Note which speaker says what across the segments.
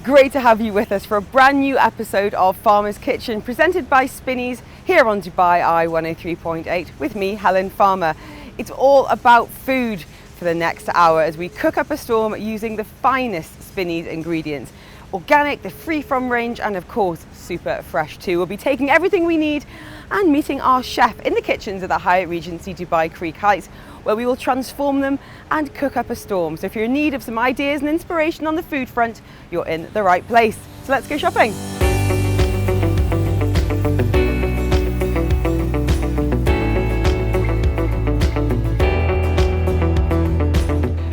Speaker 1: Great to have you with us for a brand new episode of Farmer's Kitchen, presented by Spinneys here on Dubai Eye 103.8 with me, Helen Farmer. It's all about food for the next hour as we cook up a storm using the finest Spinneys ingredients. Organic, the free from range, and of course super fresh too. We'll be taking everything we need and meeting our chef in the kitchens at the Hyatt Regency Dubai Creek Heights, where we will transform them and cook up a storm. So if you're in need of some ideas and inspiration on the food front, you're in the right place. So let's go shopping.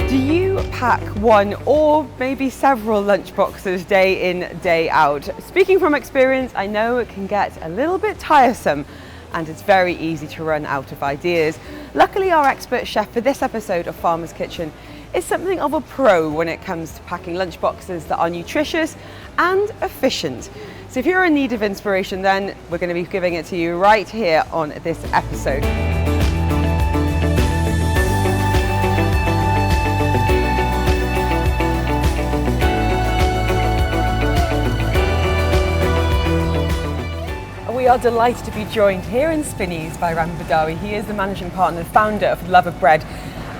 Speaker 1: Do you pack one or maybe several lunchboxes day in, day out? Speaking from experience, I know it can get a little bit tiresome and it's very easy to run out of ideas. Luckily, our expert chef for this episode of Farmer's Kitchen is something of a pro when it comes to packing lunchboxes that are nutritious and efficient. So if you're in need of inspiration, then we're going to be giving it to you right here on this episode. We are delighted to be joined here in Spinneys by Rami Badawi. He is the managing partner and founder of Love of Bread,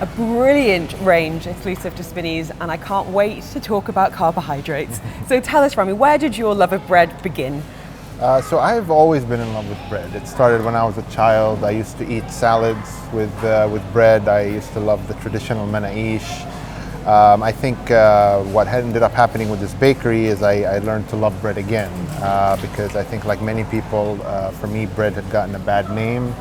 Speaker 1: a brilliant range exclusive to Spinneys, and I can't wait to talk about carbohydrates. So tell us, Rami, where did your love of bread begin?
Speaker 2: So I've always been in love with bread. It started when I was a child. I used to eat salads with bread. I used to love the traditional manaish. I think what ended up happening with this bakery is I learned to love bread again because I think, like many people, for me bread had gotten a bad name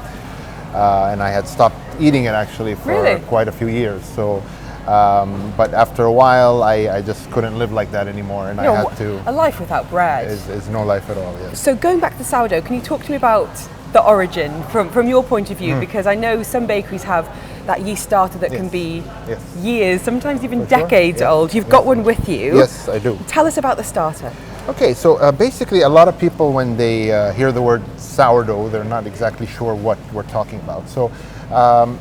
Speaker 2: and I had stopped eating it actually for quite a few years. So, but after a while I just couldn't live like that anymore, and I had to.
Speaker 1: A life without bread
Speaker 2: is no life at all. Yes.
Speaker 1: So going back to sourdough, can you talk to me about the origin from your point of view? Because I know some bakeries have that yeast starter that can be years, sometimes even decades old. You've got one with you.
Speaker 2: Yes, I do.
Speaker 1: Tell us about the starter.
Speaker 2: Okay, so basically a lot of people, when they hear the word sourdough, they're not exactly sure what we're talking about. So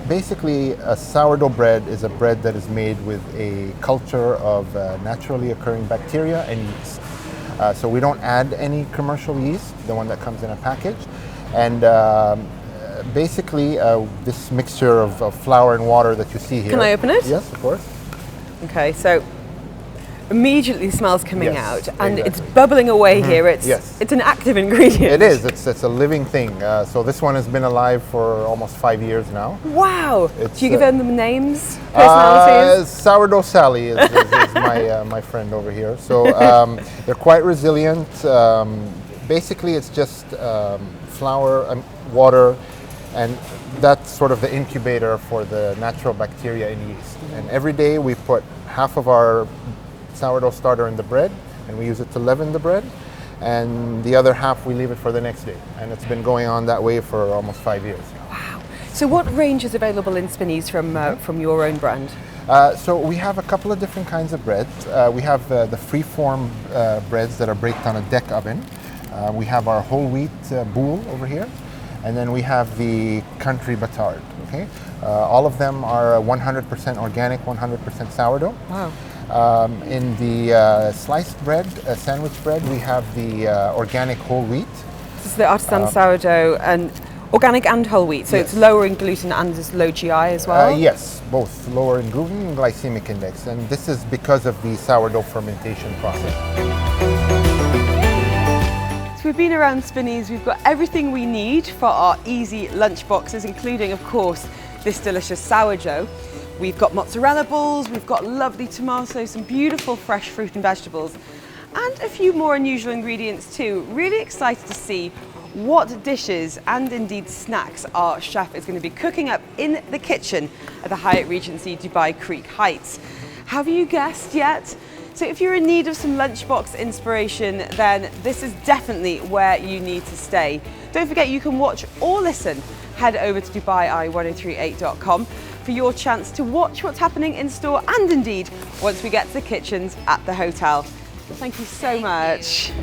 Speaker 2: basically a sourdough bread is a bread that is made with a culture of naturally occurring bacteria and yeast. So we don't add any commercial yeast, the one that comes in a package. And basically this mixture of flour and water that you see here.
Speaker 1: Can I open it?
Speaker 2: Yes, of course.
Speaker 1: Okay, so immediately smells coming out, and
Speaker 2: exactly.
Speaker 1: it's bubbling away here. It's an active ingredient.
Speaker 2: It is. It's a living thing. So this one has been alive for almost 5 years now.
Speaker 1: Wow. Do you give them names, personalities?
Speaker 2: Sourdough Sally is my friend over here. So they're quite resilient. Basically, it's just flour and water, and that's sort of the incubator for the natural bacteria in yeast. And every day we put half of our sourdough starter in the bread, and we use it to leaven the bread, and the other half we leave it for the next day. And it's been going on that way for almost 5 years.
Speaker 1: Wow. So what range is available in Spinneys from your own brand?
Speaker 2: So we have a couple of different kinds of breads. We have the free-form breads that are baked on a deck oven. We have our whole wheat boule over here, and then we have the country batard. Okay, all of them are 100% organic, 100% sourdough.
Speaker 1: Wow.
Speaker 2: In the sliced bread, sandwich bread, we have the organic whole wheat.
Speaker 1: This is the artisan sourdough, and organic and whole wheat, so it's lower in gluten and it's low GI as well?
Speaker 2: Yes, both lower in gluten and glycemic index, and this is because of the sourdough fermentation process.
Speaker 1: We've been around Spinneys, we've got everything we need for our easy lunch boxes, including, of course, this delicious sourdough. We've got mozzarella balls, we've got lovely tomatoes, some beautiful fresh fruit and vegetables, and a few more unusual ingredients too. Really excited to see what dishes and indeed snacks our chef is going to be cooking up in the kitchen at the Hyatt Regency Dubai Creek Heights. Have you guessed yet? So if you're in need of some lunchbox inspiration, then this is definitely where you need to stay. Don't forget you can watch or listen. Head over to DubaiEye1038.com for your chance to watch what's happening in store and indeed once we get to the kitchens at the hotel. Thank you so much.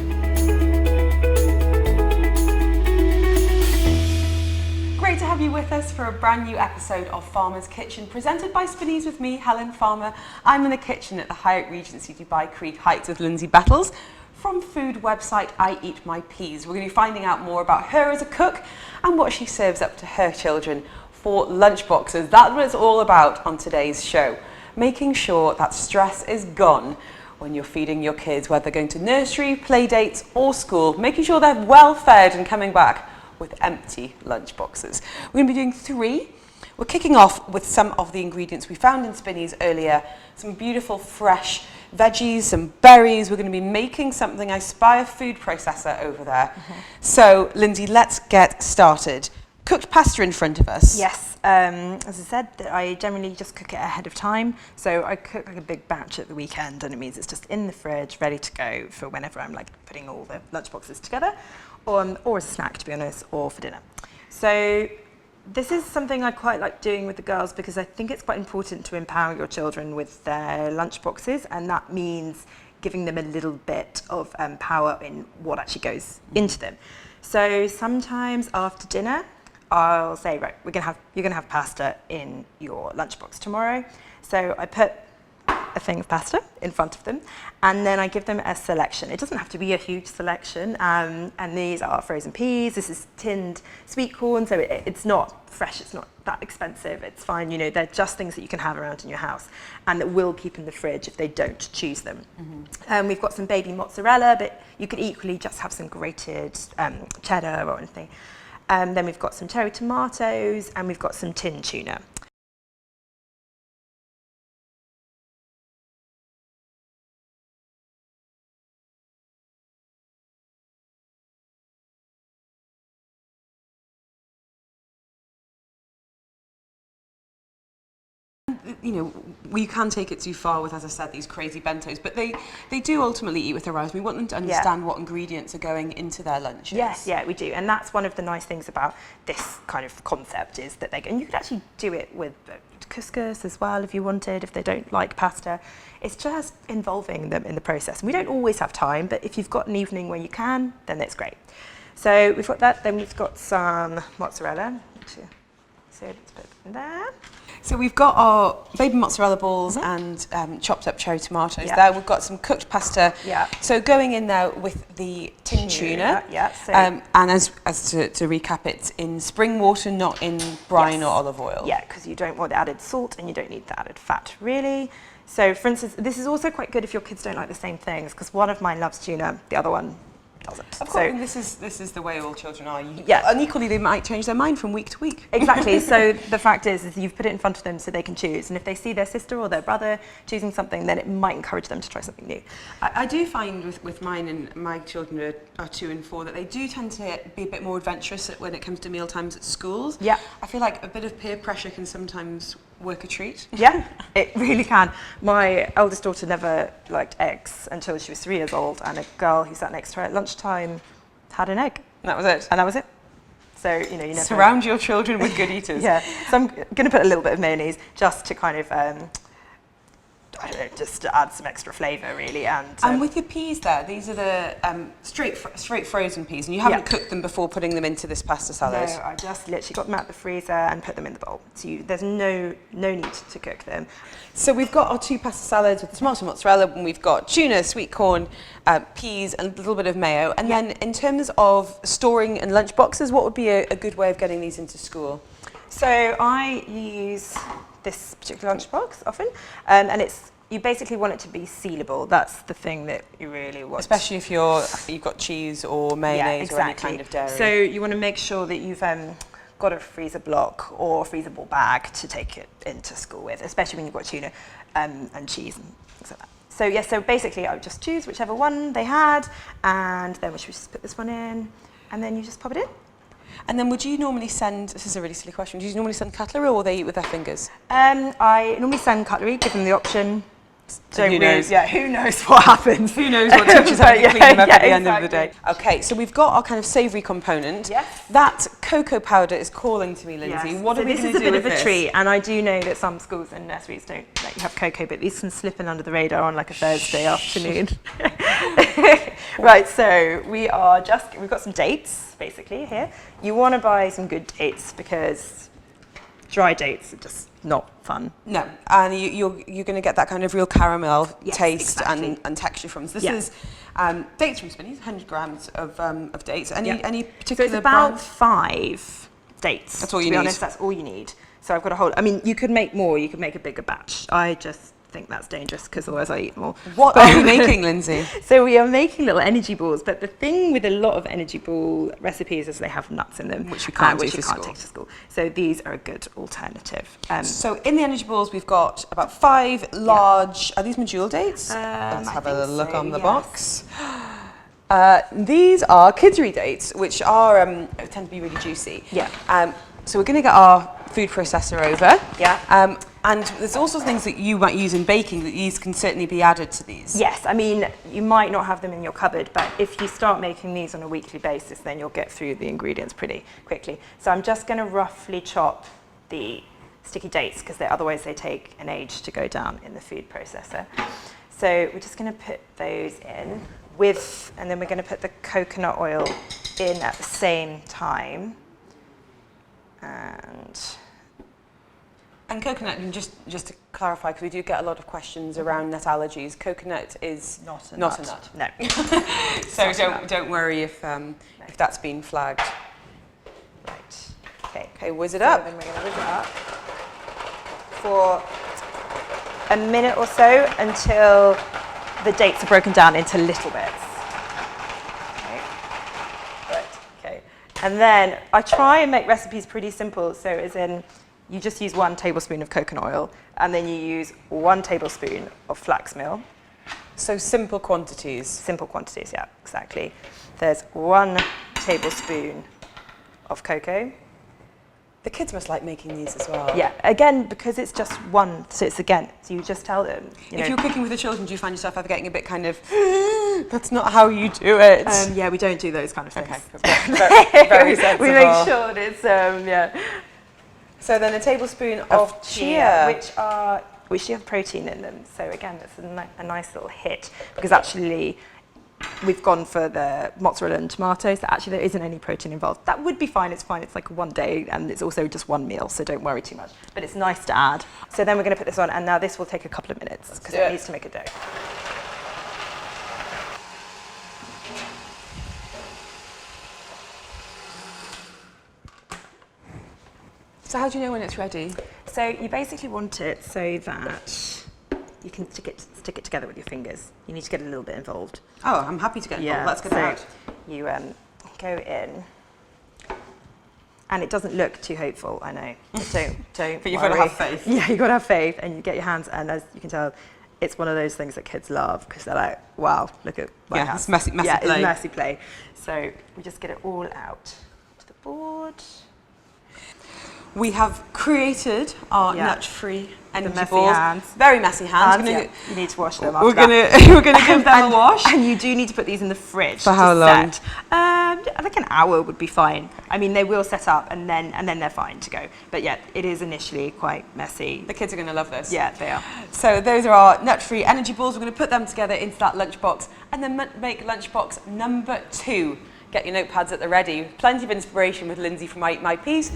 Speaker 1: great to have you with us for a brand new episode of Farmer's Kitchen, presented by Spinneys with me, Helen Farmer. I'm in the kitchen at the Hyatt Regency Dubai Creek Heights with Lyndsay Bettles. From food website I Eat My Peas. We're going to be finding out more about her as a cook and what she serves up to her children for lunchboxes. That's what it's all about on today's show. Making sure that stress is gone when you're feeding your kids, whether they're going to nursery, play dates or school, making sure they're well fed and coming back with empty lunchboxes. We're going to be doing 3. We're kicking off with some of the ingredients we found in Spinneys earlier. Some beautiful fresh veggies, some berries. We're going to be making something. I spy a food processor over there. So, Lyndsay, let's get started. Cooked pasta in front of us.
Speaker 3: Yes, as I said, I generally just cook it ahead of time. So I cook like a big batch at the weekend, and it means it's just in the fridge, ready to go for whenever I'm like putting all the lunchboxes together, or as a snack, to be honest, or for dinner. So this is something I quite like doing with the girls because I think it's quite important to empower your children with their lunchboxes, and that means giving them a little bit of power in what actually goes into them. So sometimes after dinner, I'll say, right, you're gonna have pasta in your lunchbox tomorrow. So I put a thing of pasta in front of them, and then I give them a selection. It doesn't have to be a huge selection, and these are frozen peas. This is tinned sweet corn, so it's not fresh, it's not that expensive, it's fine. You know, they're just things that you can have around in your house and that will keep in the fridge if they don't choose them. We've got some baby mozzarella, but you could equally just have some grated cheddar or anything. Then we've got some cherry tomatoes, and we've got some tin tuna.
Speaker 1: You know, we can take it too far with, as I said, these crazy bentos, but they do ultimately eat with their eyes. We want them to understand what ingredients are going into their lunches.
Speaker 3: Yes, yeah, we do. And that's one of the nice things about this kind of concept is that and you could actually do it with couscous as well if you wanted, if they don't like pasta. It's just involving them in the process. And we don't always have time, but if you've got an evening where you can, then that's great. So we've got that, then we've got some mozzarella. So let's put it in there.
Speaker 1: So we've got our baby mozzarella balls and chopped up cherry tomatoes there. We've got some cooked pasta. So going in there with the tin tuna. And as to recap, it's in spring water, not in brine or olive oil.
Speaker 3: Yeah, because you don't want the added salt and you don't need the added fat, really. So, for instance, this is also quite good if your kids don't like the same things, because one of mine loves tuna, the other one doesn't.
Speaker 1: Of course, and this is the way all children are. And equally, they might change their mind from week to week.
Speaker 3: Exactly. So the fact is you've put it in front of them so they can choose. And if they see their sister or their brother choosing something, then it might encourage them to try something new.
Speaker 1: I do find with mine, and my children are 2 and 4, that they do tend to be a bit more adventurous when it comes to meal times at schools.
Speaker 3: Yeah.
Speaker 1: I feel like a bit of peer pressure can sometimes work a treat.
Speaker 3: Yeah, it really can. My eldest daughter never liked eggs until she was 3 years old, and a girl who sat next to her at lunchtime had an egg.
Speaker 1: That was it.
Speaker 3: And that was it. So, you know, you never
Speaker 1: surround your children with good eaters.
Speaker 3: Yeah. So I'm going to put a little bit of mayonnaise just to kind of I don't know, just to add some extra flavour, really. And
Speaker 1: with your peas there, these are the straight frozen peas, and you haven't cooked them before putting them into this pasta salad?
Speaker 3: No, I just literally got them out the freezer and put them in the bowl. So there's no need to cook them.
Speaker 1: So we've got our 2 pasta salads with tomato mozzarella, and we've got tuna, sweet corn, peas, and a little bit of mayo. And then in terms of storing and lunch boxes, what would be a good way of getting these into school?
Speaker 3: So I use this particular lunchbox often, and you basically want it to be sealable. That's the thing that you really want.
Speaker 1: Especially if you've got cheese or mayonnaise or any kind of dairy.
Speaker 3: So you want to make sure that you've got a freezer block or a freezable bag to take it into school with, especially when you've got tuna and cheese and things like that. So yeah, so basically I would just choose whichever one they had, and then we should just put this one in, and then you just pop it in.
Speaker 1: And then would you normally send, this is a really silly question, do you normally send cutlery or they eat with their fingers?
Speaker 3: I normally send cutlery, give them the option.
Speaker 1: So who knows?
Speaker 3: Yeah, who knows what happens?
Speaker 1: Who knows what teachers have to clean them up at the end of the day. Okay, so we've got our kind of savoury component.
Speaker 3: Yes.
Speaker 1: That cocoa powder is calling to me, Lyndsay.
Speaker 3: Yes.
Speaker 1: What are we going to do with this?
Speaker 3: This is a bit of a treat, and I do know that some schools and nurseries don't let you have cocoa, but these can slip in under the radar on like a Thursday afternoon. Right, so we've got some dates basically here. You want to buy some good dates because dry dates are just not fun.
Speaker 1: No, and you're going to get that kind of real caramel taste
Speaker 3: exactly.
Speaker 1: and texture from. So this is dates from Spinneys, 100 grams of dates. Any particular
Speaker 3: So it's about
Speaker 1: brand? 5
Speaker 3: dates.
Speaker 1: That's all you
Speaker 3: need. To be
Speaker 1: need.
Speaker 3: honest, that's all you need. So I've got a whole. I mean, you could make more. You could make a bigger batch. I just think that's dangerous because otherwise I eat more.
Speaker 1: What are you making, Lindsay?
Speaker 3: So we are making little energy balls, but the thing with a lot of energy ball recipes is they have nuts in them,
Speaker 1: Which you can't
Speaker 3: take
Speaker 1: to
Speaker 3: school. So these are a good alternative.
Speaker 1: So in the energy balls, we've got about 5 large. Are these medjool dates? Let's
Speaker 3: I
Speaker 1: have a
Speaker 3: think
Speaker 1: look
Speaker 3: so,
Speaker 1: on the
Speaker 3: yes.
Speaker 1: box. These are kidsery dates, which are tend to be really juicy.
Speaker 3: Yeah.
Speaker 1: So we're going to get our food processor over.
Speaker 3: Yeah.
Speaker 1: And there's also things that you might use in baking that these can certainly be added to these.
Speaker 3: Yes, I mean, you might not have them in your cupboard, but if you start making these on a weekly basis, then you'll get through the ingredients pretty quickly. So I'm just going to roughly chop the sticky dates because otherwise they take an age to go down in the food processor. So we're just going to put those in and then we're going to put the coconut oil in at the same time.
Speaker 1: And coconut, and just to clarify, because we do get a lot of questions around nut allergies, coconut is not a nut.
Speaker 3: No.
Speaker 1: So don't worry if that's been flagged.
Speaker 3: Right. Okay.
Speaker 1: Okay, whiz it up.
Speaker 3: Then we're going to whiz it up for a minute or so until the dates are broken down into little bits. Right. Okay. And then I try and make recipes pretty simple. So as in, you just use 1 tablespoon of coconut oil, and then you use 1 tablespoon of flax meal.
Speaker 1: So simple quantities.
Speaker 3: Simple quantities, yeah, exactly. There's 1 tablespoon of cocoa.
Speaker 1: The kids must like making these as well.
Speaker 3: Yeah, again, because it's just 1, so you just tell them.
Speaker 1: If you're cooking with the children, do you find yourself ever getting a bit kind of, that's not how you do it?
Speaker 3: Yeah, we don't do those kind of things.
Speaker 1: Okay, very sensible.
Speaker 3: We make sure that it's, yeah.
Speaker 1: So then a tablespoon of chia.
Speaker 3: Which do have protein in them. So again, it's a nice little hit because actually we've gone for the mozzarella and tomatoes. So actually there isn't any protein involved. That would be fine. It's fine. It's like one day and it's also just 1 meal. So don't worry too much. But it's nice to add. So then we're going to put this on, and now this will take a couple of minutes because it needs to make a dough.
Speaker 1: So how do you know when it's ready?
Speaker 3: So you basically want it so that you can stick it together with your fingers. You need to get a little bit involved.
Speaker 1: Oh, I'm happy to get involved. Let's get it out.
Speaker 3: You go in, and it doesn't look too hopeful, I know. But don't
Speaker 1: But you've
Speaker 3: worry.
Speaker 1: got to have faith.
Speaker 3: Yeah, you've got to have faith, and you get your hands, and as you can tell, it's one of those things that kids love because they're like, wow, look at my hands.
Speaker 1: It's messy play.
Speaker 3: It's messy play. So we just get it all out to the board.
Speaker 1: We have created our
Speaker 3: Yeah.
Speaker 1: nut-free energy
Speaker 3: messy
Speaker 1: balls.
Speaker 3: Hands.
Speaker 1: Very messy hands.
Speaker 3: You need to wash them
Speaker 1: We're
Speaker 3: after that.
Speaker 1: gonna give them a wash.
Speaker 3: And you do need to put these in the fridge.
Speaker 1: For how
Speaker 3: to
Speaker 1: long?
Speaker 3: Set. Like an hour would be fine. I mean, they will set up and then they're fine to go. But yeah, it is initially quite messy.
Speaker 1: The kids are gonna love this.
Speaker 3: Yeah, they are.
Speaker 1: So those are our nut-free energy balls. We're gonna put them together into that lunchbox and then make lunchbox number 2. Get your notepads at the ready. Plenty of inspiration with Lyndsay from I Eat My Peas.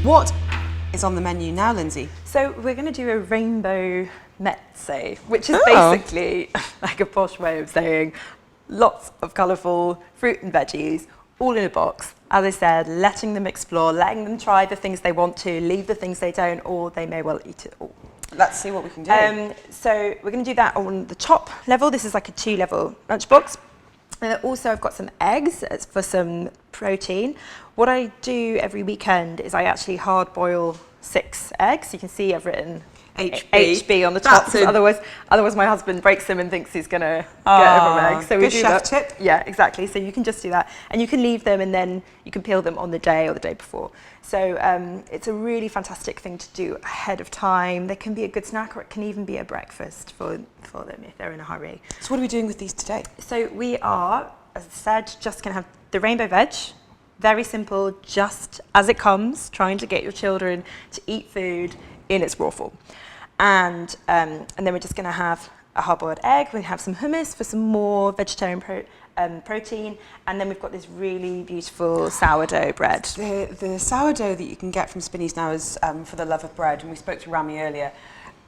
Speaker 1: What is on the menu now, Lyndsay?
Speaker 3: So we're going to do a rainbow mezze, which is
Speaker 1: Oh.
Speaker 3: basically like a posh way of saying lots of colourful fruit and veggies all in a box. As I said, letting them explore, letting them try the things they want to, leave the things they don't, or they may well eat it all.
Speaker 1: Let's see what we can do.
Speaker 3: So we're going to do that on the top level. This is like a 2-level lunchbox. And then also I've got some eggs for some protein. What I do every weekend is I actually hard boil 6 eggs. You can see I've written HB on the top. Otherwise my husband breaks them and thinks he's going to get every egg. So we
Speaker 1: good
Speaker 3: do
Speaker 1: chef
Speaker 3: that.
Speaker 1: tip.
Speaker 3: Yeah, exactly. So you can just do that. And you can leave them and then you can peel them on the day or the day before. So it's a really fantastic thing to do ahead of time. They can be a good snack, or it can even be a breakfast for them if they're in a hurry.
Speaker 1: So what are we doing with these today?
Speaker 3: So we are, as I said, just going to have the rainbow veg. Very simple, just as it comes, trying to get your children to eat food in its raw form. and then we're just going to have a hard-boiled egg. We have some hummus for some more vegetarian protein, and then we've got this really beautiful sourdough bread.
Speaker 1: The sourdough that you can get from Spinneys now is for the love of bread, and we spoke to Rami earlier.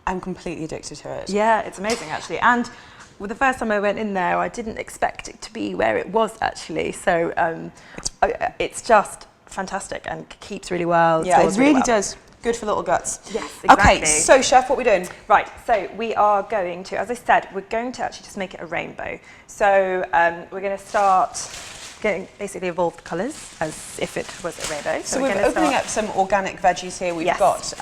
Speaker 1: I'm completely addicted to it.
Speaker 3: Yeah, it's amazing actually. And well, the first time I went in there, I didn't expect it to be where it was actually. So it's just fantastic and keeps really well.
Speaker 1: Yeah, it
Speaker 3: stores
Speaker 1: really
Speaker 3: well.
Speaker 1: does. Good for little guts.
Speaker 3: Yes, exactly.
Speaker 1: Okay, so chef, what are we doing?
Speaker 3: Right, so we are going to, as I said, we're going to actually just make it a rainbow. So we're going to start getting basically evolved colours as if it was a rainbow.
Speaker 1: So we're opening up some organic veggies here. We've got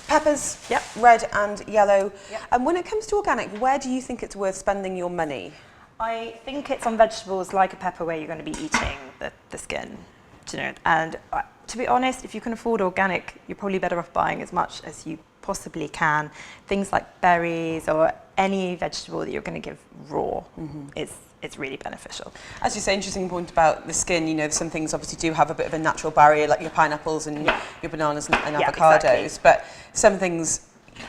Speaker 1: peppers, red and yellow.
Speaker 3: Yep.
Speaker 1: And when it comes to organic, where do you think it's worth spending your money?
Speaker 3: I think it's on vegetables like a pepper where you're going to be eating the skin. You know, and to be honest, if you can afford organic, you're probably better off buying as much as you possibly can. Things like berries or any vegetable that you're going to give raw, it's really beneficial.
Speaker 1: As you say, interesting point about the skin. You know, some things obviously do have a bit of a natural barrier, like your pineapples and your bananas and avocados.
Speaker 3: Exactly.
Speaker 1: But some things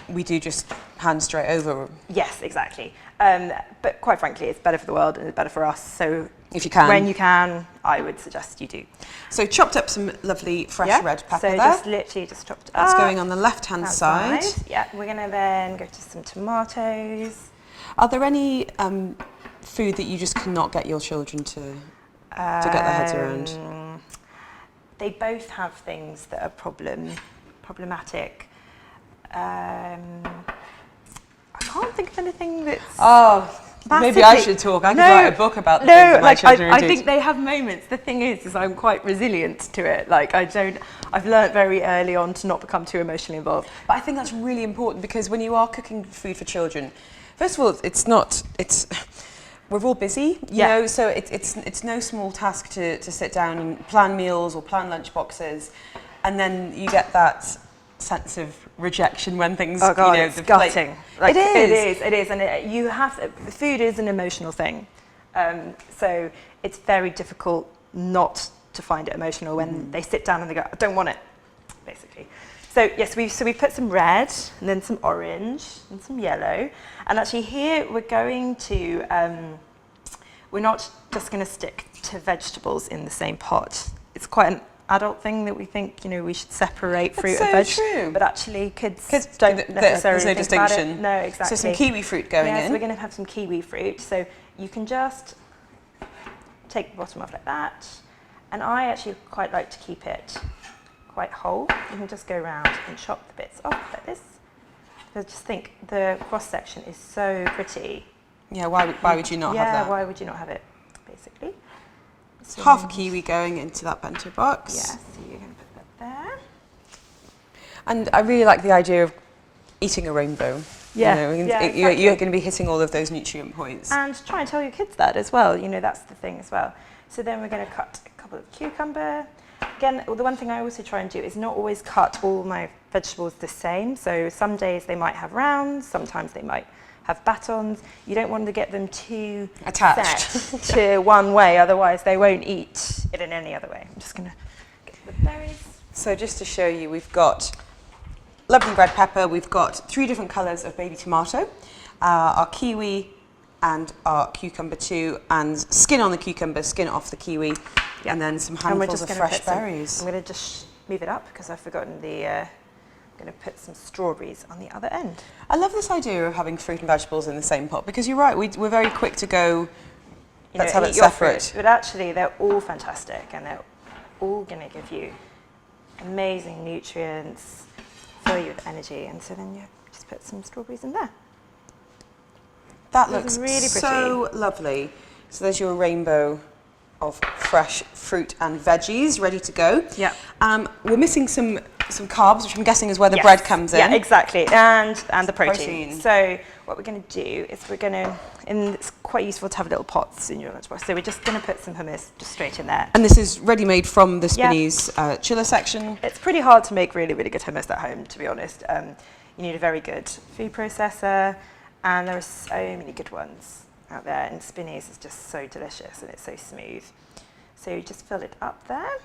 Speaker 1: we do just hand straight over.
Speaker 3: Yes, exactly. But quite frankly, it's better for the world and it's better for us. So
Speaker 1: if you can,
Speaker 3: when you can, I would suggest you do.
Speaker 1: So chopped up some lovely fresh red pepper
Speaker 3: so
Speaker 1: there.
Speaker 3: just literally just chopped
Speaker 1: That's
Speaker 3: up.
Speaker 1: going on the left-hand side.
Speaker 3: Yeah, we're going to then go to some tomatoes.
Speaker 1: Are there any food that you just cannot get your children to get their heads around?
Speaker 3: They both have things that are problematic. I can't think of anything that's...
Speaker 1: Maybe I should talk. I could write a book about the things that my children
Speaker 3: I think they have moments. The thing is I'm quite resilient to it. Like I've learnt very early on to not become too emotionally involved.
Speaker 1: But I think that's really important because when you are cooking food for children, first of all, we're all busy, you know, so it's no small task to sit down and plan meals or plan lunch boxes, and then you get that sense of rejection when things,
Speaker 3: it's gutting. Like,
Speaker 1: it is,
Speaker 3: and food is an emotional thing, so it's very difficult not to find it emotional when they sit down and they go, I don't want it, basically. So yes, we put some red and then some orange and some yellow, and actually here we're going to we're not just going to stick to vegetables in the same pot. It's quite an adult thing that we think, you know, we should separate fruit and veg.
Speaker 1: True.
Speaker 3: But actually kids don't necessarily
Speaker 1: there's no
Speaker 3: think
Speaker 1: distinction.
Speaker 3: about it. No, exactly.
Speaker 1: So some kiwi fruit going in.
Speaker 3: So we're going to have some kiwi fruit. So you can just take the bottom off like that. And I actually quite like to keep it quite whole. You can just go around and chop the bits off like this. I just think the cross section is so pretty.
Speaker 1: Yeah, why would you not have that?
Speaker 3: Yeah, why would you not have it, basically?
Speaker 1: So half a kiwi going into that bento box.
Speaker 3: Yeah, so you're going to put that there.
Speaker 1: And I really like the idea of eating a rainbow.
Speaker 3: Yeah,
Speaker 1: you know,
Speaker 3: exactly.
Speaker 1: You're going to be hitting all of those nutrient points.
Speaker 3: And try and tell your kids that as well. You know, that's the thing as well. So then we're going to cut a couple of cucumber. Again, the one thing I also try and do is not always cut all my vegetables the same. So some days they might have rounds, sometimes they might have batons. You don't want to get them too
Speaker 1: attached
Speaker 3: set to one way, otherwise they won't eat it in any other way. I'm just going to get the berries.
Speaker 1: So just to show you, we've got lovely red pepper, we've got 3 different colours of baby tomato, our kiwi and our cucumber too, and skin on the cucumber, skin off the kiwi, and then some handfuls of fresh berries.
Speaker 3: I'm going to just move it up because I've forgotten I'm going to put some strawberries on the other end.
Speaker 1: I love this idea of having fruit and vegetables in the same pot because you're right, we're very quick to go, let's have it separate.
Speaker 3: But actually they're all fantastic and they're all going to give you amazing nutrients, fill you with energy, and so then you just put some strawberries in there.
Speaker 1: That looks
Speaker 3: really pretty.
Speaker 1: So lovely. So there's your rainbow of fresh fruit and veggies ready to go.
Speaker 3: Yeah.
Speaker 1: We're missing some carbs, which I'm guessing is where the bread comes in.
Speaker 3: Yeah, exactly, and the protein. So what we're going to do is and it's quite useful to have little pots in your lunchbox. So we're just going to put some hummus just straight in there.
Speaker 1: And this is ready-made from the Spinneys chiller section.
Speaker 3: It's pretty hard to make really, really good hummus at home, to be honest. You need a very good food processor, and there are so many good ones out there, and Spinneys is just so delicious and it's so smooth. So you just fill it up there,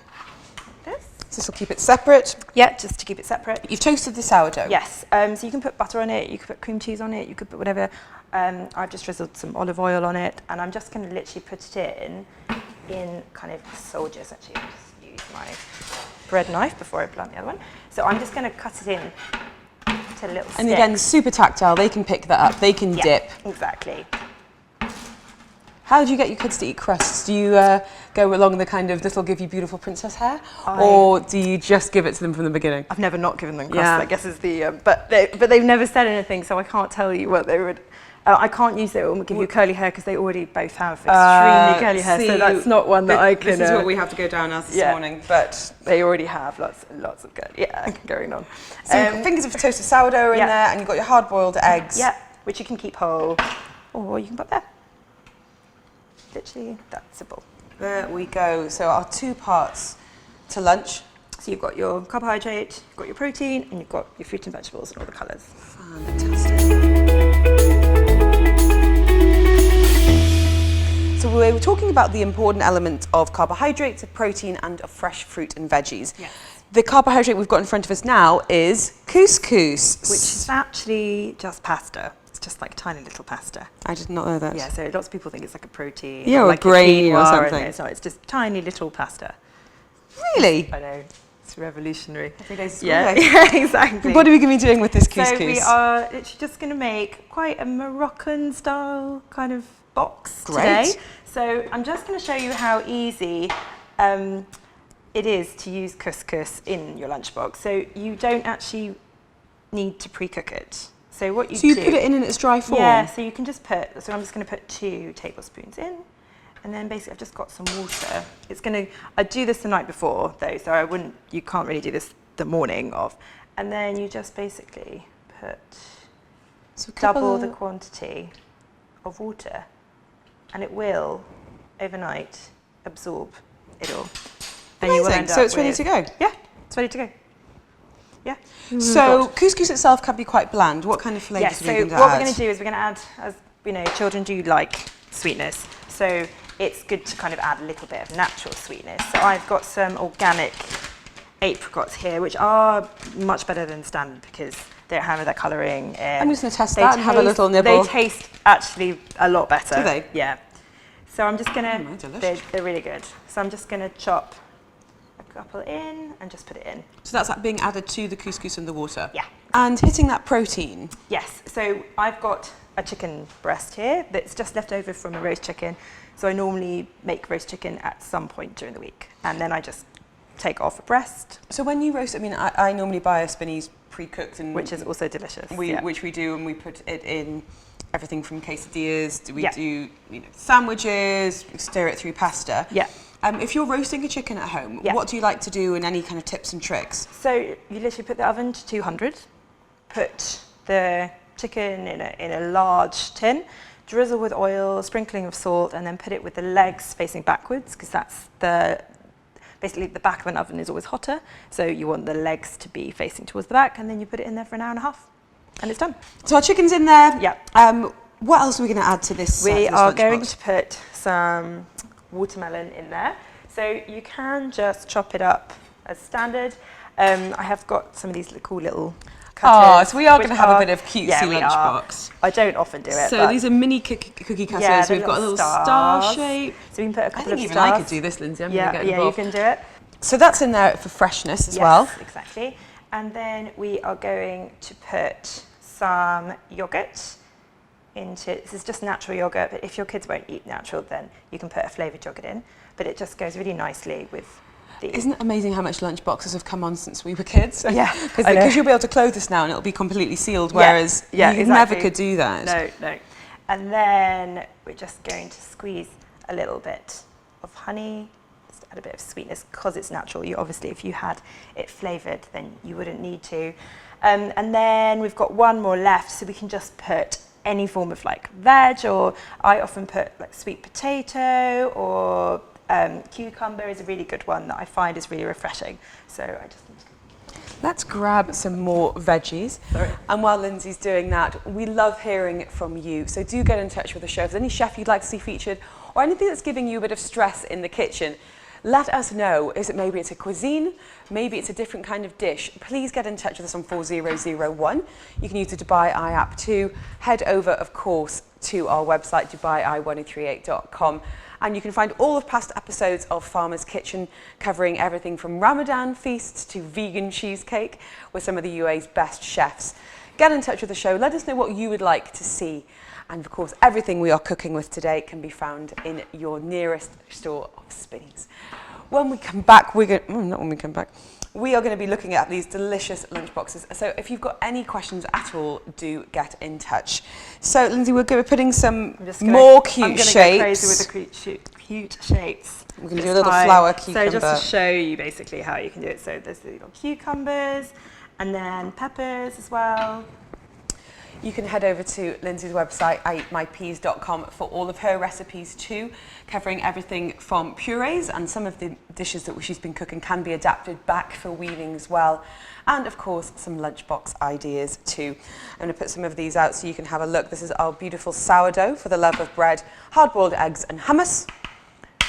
Speaker 3: like this.
Speaker 1: So this will keep it separate.
Speaker 3: Yeah, just to keep it separate.
Speaker 1: You've toasted the sourdough.
Speaker 3: Yes, so you can put butter on it, you could put cream cheese on it, you could put whatever. I've just drizzled some olive oil on it, and I'm just going to literally put it in kind of soldiers. Actually, I'll just use my bread knife before I blunt the other one. So I'm just going to cut it in to little sticks.
Speaker 1: And again, super tactile. They can pick that up. They can dip.
Speaker 3: Exactly.
Speaker 1: How do you get your kids to eat crusts? Do you go along the kind of, this will give you beautiful princess hair? Or do you just give it to them from the beginning?
Speaker 3: I've never not given them crust, I guess is the, but they've never said anything, so I can't tell you what they would. I can't use it or give you curly hair because they already both have extremely curly hair, so that's not one that I can.
Speaker 1: This is what we have to go down as this morning, but
Speaker 3: they already have lots of good, going on.
Speaker 1: So fingers of toasted sourdough in there, and you've got your hard-boiled eggs.
Speaker 3: Yeah, which you can keep whole, or you can put there. Literally that simple.
Speaker 1: There we go. So our 2 parts to lunch.
Speaker 3: So you've got your carbohydrate, you've got your protein, and you've got your fruit and vegetables and all the colours.
Speaker 1: Fantastic. So we were talking about the important element of carbohydrates, of protein, and of fresh fruit and veggies.
Speaker 3: Yes.
Speaker 1: The carbohydrate we've got in front of us now is couscous.
Speaker 3: Which is actually just pasta. It's just like tiny little pasta.
Speaker 1: I did not know that.
Speaker 3: Yeah, so lots of people think it's like a protein.
Speaker 1: Yeah, or
Speaker 3: like
Speaker 1: grain or
Speaker 3: quinoa,
Speaker 1: something.
Speaker 3: And it's not, it's just tiny little pasta.
Speaker 1: Really?
Speaker 3: I know, it's revolutionary.
Speaker 1: Every day's a school
Speaker 3: Yeah,
Speaker 1: day.
Speaker 3: yeah, exactly.
Speaker 1: What are we going to be doing with this couscous?
Speaker 3: So we are literally just going to make quite a Moroccan style kind of box today. So I'm just going to show you how easy it is to use couscous in your lunchbox. So you don't actually need to pre-cook it. So what you
Speaker 1: So you
Speaker 3: do,
Speaker 1: put it in its dry form?
Speaker 3: Yeah, so you can just put, so I'm just going to put 2 tablespoons in, and then basically I've just got some water. It's going to, I do this the night before though, so I wouldn't, you can't really do this the morning of. And then you just basically put double the quantity of water, and it will overnight absorb it all. And you will end up
Speaker 1: so it's ready to go?
Speaker 3: Yeah, it's ready to go. Yeah.
Speaker 1: So couscous itself can be quite bland. What kind of flavours are we going to add?
Speaker 3: So what we're going to do is we're going to add, as you know, children do like sweetness. So it's good to kind of add a little bit of natural sweetness. So I've got some organic apricots here, which are much better than standard because they don't have that colouring.
Speaker 1: I'm just going to test that and have a little nibble.
Speaker 3: They taste actually a lot better.
Speaker 1: Do they?
Speaker 3: Yeah. So I'm just going to,
Speaker 1: delicious.
Speaker 3: they're really good. So I'm just going to chop a couple in and just put it in.
Speaker 1: So that's being added to the couscous and the water?
Speaker 3: Yeah.
Speaker 1: And hitting that protein?
Speaker 3: Yes. So I've got a chicken breast here that's just left over from a roast chicken. So I normally make roast chicken at some point during the week, and then I just take off a breast.
Speaker 1: So when you roast, I mean, I normally buy a Spinneys pre-cooked, and
Speaker 3: which is also delicious.
Speaker 1: Which we do, and we put it in everything from quesadillas. We do sandwiches, we stir it through pasta.
Speaker 3: Yeah.
Speaker 1: If you're roasting a chicken at home, what do you like to do, and any kind of tips and tricks?
Speaker 3: So you literally put the oven to 200, put the chicken in a large tin, drizzle with oil, sprinkling of salt, and then put it with the legs facing backwards, because that's basically the back of an oven is always hotter, so you want the legs to be facing towards the back, and then you put it in there for an hour and a half, and it's done.
Speaker 1: So our chicken's in there.
Speaker 3: Yeah.
Speaker 1: What else are we going to add to this?
Speaker 3: We
Speaker 1: this
Speaker 3: are
Speaker 1: lunchbox?
Speaker 3: going to put some watermelon in there. So you can just chop it up as standard. I have got some of these cool little cutters.
Speaker 1: So we are going to have a bit of cutesy lunchbox.
Speaker 3: I don't often do it.
Speaker 1: So these are mini cookie cutters.
Speaker 3: Yeah,
Speaker 1: We've got a little star shape.
Speaker 3: So we can put a couple of
Speaker 1: even
Speaker 3: stars.
Speaker 1: I could do this, Lindsay. I'm going to get involved.
Speaker 3: Yeah, you can do it.
Speaker 1: So that's in there for freshness as well.
Speaker 3: Yes, exactly. And then we are going to put some yogurt into, this is just natural yogurt, but if your kids won't eat natural, then you can put a flavoured yogurt in. But it just goes really nicely with the...
Speaker 1: Isn't it amazing how much lunchboxes have come on since we were kids?
Speaker 3: Yeah.
Speaker 1: Because you'll be able to close this now and it'll be completely sealed, whereas you never could do that.
Speaker 3: No. And then we're just going to squeeze a little bit of honey, just add a bit of sweetness because it's natural. You obviously, if you had it flavoured, then you wouldn't need to. And then we've got one more left, so we can just put any form of like veg, or I often put like sweet potato, or cucumber is a really good one that I find is really refreshing. So I just need to...
Speaker 1: Let's grab some more veggies.
Speaker 3: Sorry.
Speaker 1: And while Lindsay's doing that, we love hearing it from you. So do get in touch with the show. If there's any chef you'd like to see featured, or anything that's giving you a bit of stress in the kitchen, Let us know, maybe it's a cuisine, maybe it's a different kind of dish. Please get in touch with us on 4001. You can use the Dubai Eye app too. Head over, of course, to our website, dubaii1038.com. And you can find all of past episodes of Farmer's Kitchen covering everything from Ramadan feasts to vegan cheesecake with some of the UAE's best chefs. Get in touch with the show. Let us know what you would like to see. And of course, everything we are cooking with today can be found in your nearest store of Spinneys. When we come back, we are going to be looking at these delicious lunchboxes. So if you've got any questions at all, do get in touch. So Lyndsay, we're going to be putting some more cute shapes.
Speaker 3: I'm going to go crazy with the cute shapes.
Speaker 1: We're going to do a little flower cucumber.
Speaker 3: So just to show you basically how you can do it. So there's the little cucumbers and then peppers as well.
Speaker 1: You can head over to Lyndsy's website, ieatmypeas.com, for all of her recipes too, covering everything from purees, and some of the dishes that she's been cooking can be adapted back for weaning as well. And of course, some lunchbox ideas too. I'm going to put some of these out so you can have a look. This is our beautiful sourdough for the love of bread, hard-boiled eggs and hummus.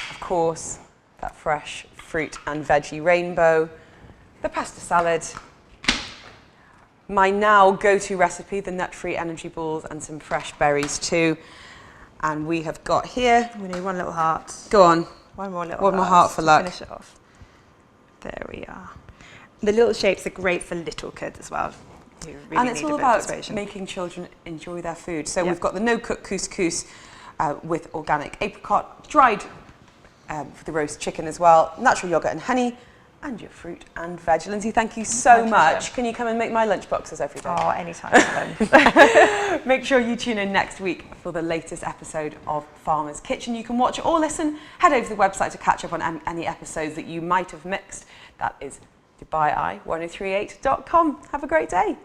Speaker 1: Of course, that fresh fruit and veggie rainbow, the pasta salad, my now go-to recipe, the nut-free energy balls, and some fresh berries too. And we have got here...
Speaker 3: We need one little heart.
Speaker 1: Go on.
Speaker 3: One more
Speaker 1: heart for luck.
Speaker 3: Finish it off. There we are. The little shapes are great for little kids as well. Really
Speaker 1: and it's all about making children enjoy their food. So we've got the no-cook couscous with organic apricot, dried for the roast chicken as well, natural yogurt and honey, and your fruit and veg. Lyndsay, thank you so much. Can you come and make my lunchboxes every day?
Speaker 3: Oh, anytime, Helen.
Speaker 1: Make sure you tune in next week for the latest episode of Farmer's Kitchen. You can watch or listen. Head over to the website to catch up on any episodes that you might have missed. That is DubaiEye1038.com. Have a great day.